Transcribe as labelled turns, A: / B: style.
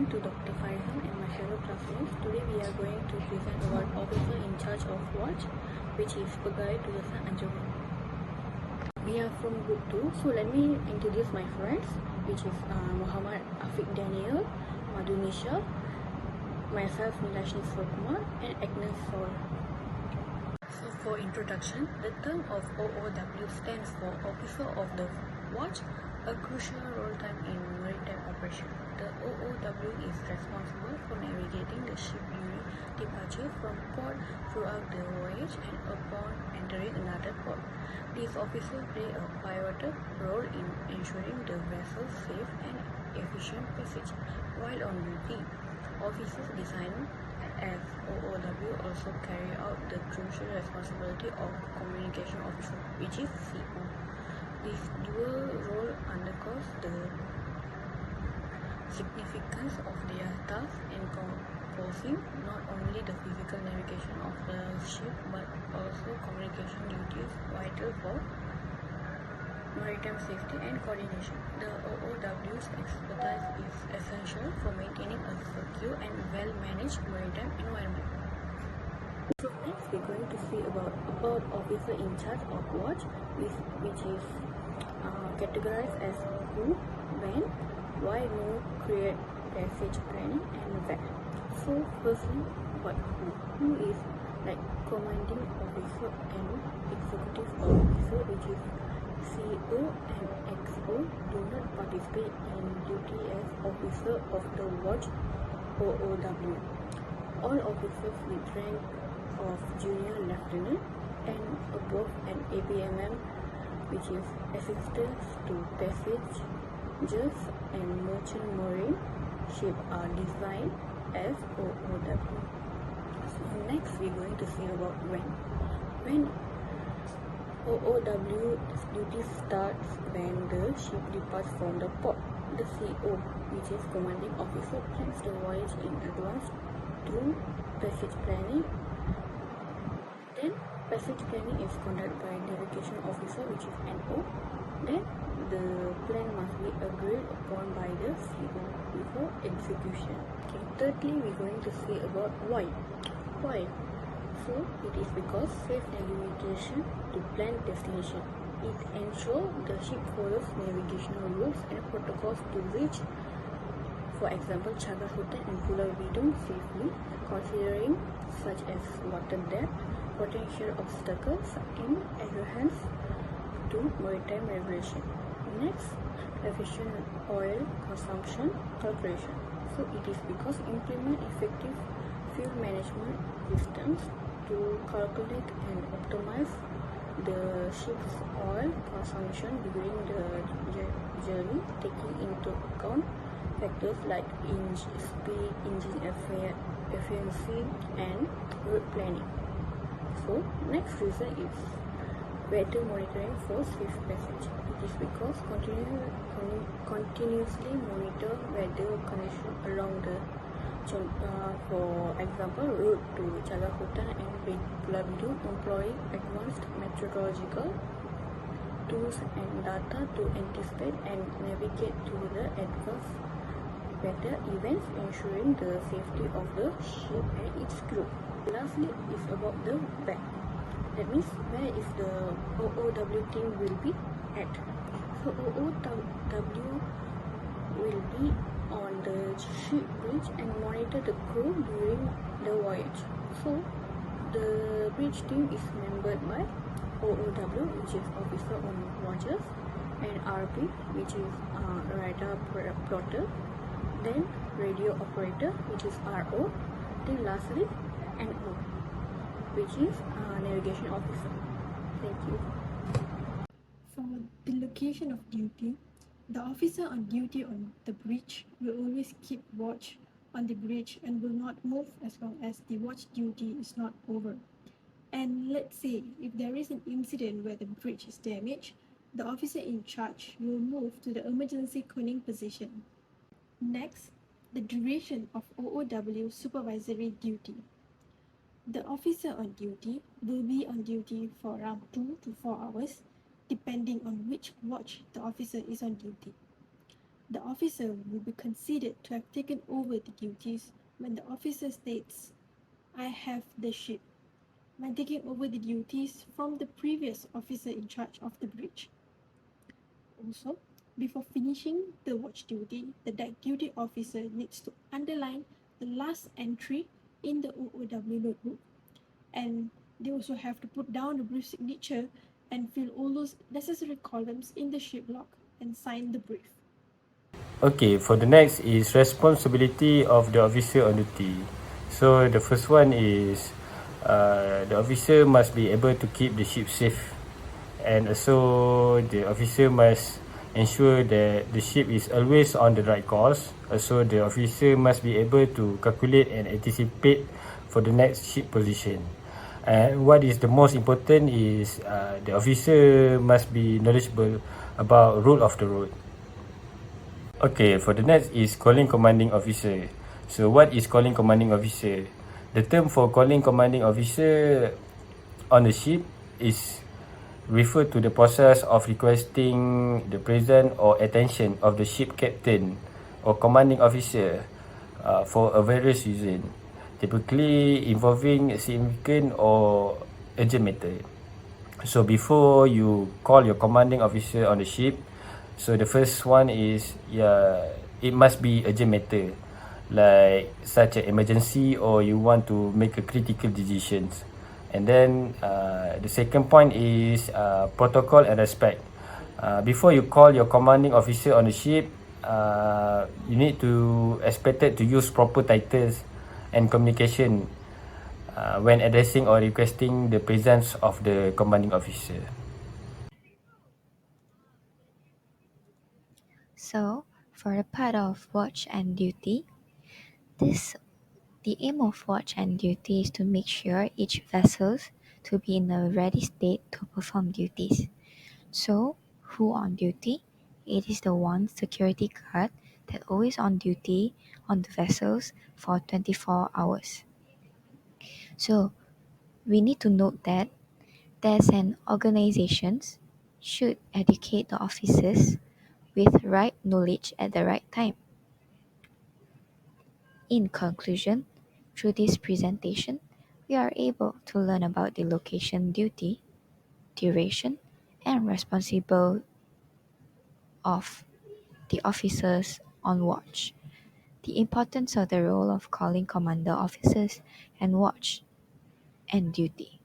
A: morning to Dr. Faizan and my fellow classmates. Today we are going to present about officer in charge of watch, which is Pegawai Tugasan Anjuman. We are from group 2, so let me introduce my friends, which is Muhammad Afiq Daniel, Madunisha, myself Nilashni Sokumar, and Agnes Saul. So for introduction, the term of OOW stands for Officer of the Watch, a crucial role time in maritime operation. The OOW is responsible for navigating the ship during departure from port throughout the voyage and upon entering another port. These officers play a pivotal role in ensuring the vessel's safe and efficient passage. While on duty, officers designated as OOW also carry out the crucial responsibility of communication officer, which is CO. This dual role underscores the significance of their task, encompassing not only the physical navigation of the ship but also communication duties vital for maritime safety and coordination. The OOW's expertise is essential for maintaining a secure and well-managed maritime environment. So next we're going to see about officer in charge of watch, which is categorized as who, when, why, move, create, passage planning, and where. So firstly, what who? Who is like commanding officer and executive officer, which is CEO and XO, do not participate in duty as officer of the watch OOW. All officers with rank of junior lieutenant and above an APMM, which is assistance to passengers and merchant marine ship, are designed as OOW. So next we're going to see about when. When OOW duty starts when the ship departs from the port. The CO, which is commanding officer, plans the voyage in advance through passage planning. Then passage planning is conducted by navigation officer, which is NO. Then the plan must be agreed upon by the CO before execution. Okay. Thirdly, we're going to see about why. Why? So it is because safe navigation to planned destination. It ensures the ship follows navigational rules and protocols to reach, for example, Cagar Hutan and Pulau Bidung safely, considering such as water depth, potential obstacles, and adherence to maritime regulation. Next, efficient oil consumption calculation. So it is because implement effective fuel management systems to calculate and optimize the ship's oil consumption during the journey, taking into account factors like engine speed, engine efficiency, and route planning. So next reason is weather monitoring for safe passage. It is because continuously monitor weather conditions along the for example, route to Cagar Hutan and Pulau Bidung, employing advanced meteorological tools and data to anticipate and navigate through the adverse weather events, ensuring the safety of the ship and its crew. Lastly is about the where. That means where is the OOW team will be at. So OOW will be on the ship bridge and monitor the crew during the voyage. So the bridge team is membered by OOW, which is officer on watches, and RP, which is radar plotter, then radio operator, which is RO, then lastly NO, which is navigation officer. Thank you.
B: For the location of duty, the officer on duty on the bridge will always keep watch on the bridge and will not move as long as the watch duty is not over. And let's say if there is an incident where the bridge is damaged, the officer in charge will move to the emergency conning position. Next, the duration of OOW supervisory duty. The officer on duty will be on duty for around 2 to 4 hours, depending on which watch the officer is on duty. The officer will be considered to have taken over the duties when the officer states, I have the ship, by taking over the duties from the previous officer in charge of the bridge. Also, before finishing the watch duty, the deck duty officer needs to underline the last entry in the OOW notebook, and they also have to put down the brief signature and fill all those necessary columns in the ship log and sign the brief.
C: Okay, for the next is responsibility of the officer on duty. So the first one is the officer must be able to keep the ship safe, and also the officer must ensure that the ship is always on the right course. Also, the officer must be able to calculate and anticipate for the next ship position. And what is the most important is the officer must be knowledgeable about rule of the road. Okay, for the next is calling commanding officer. So what is calling commanding officer? The term for calling commanding officer on the ship is refer to the process of requesting the presence or attention of the ship captain or commanding officer for a various reason, typically involving a significant or urgent matter. So before you call your commanding officer on the ship, so the first one is, it must be urgent matter, like such an emergency or you want to make a critical decisions. And then the second point is protocol and respect. Before you call your commanding officer on the ship, you need to expected to use proper titles and communication when addressing or requesting the presence of the commanding officer.
D: So, for the part of watch and duty, this the aim of watch and duty is to make sure each vessels to be in a ready state to perform duties. So, who on duty? It is the one security guard that always on duty on the vessels for 24 hours. So, we need to note that there's an organizations should educate the officers with right knowledge at the right time. In conclusion, through this presentation, we are able to learn about the location duty, duration, and responsible of the officers on watch, the importance of the role of calling commander officers and watch and duty.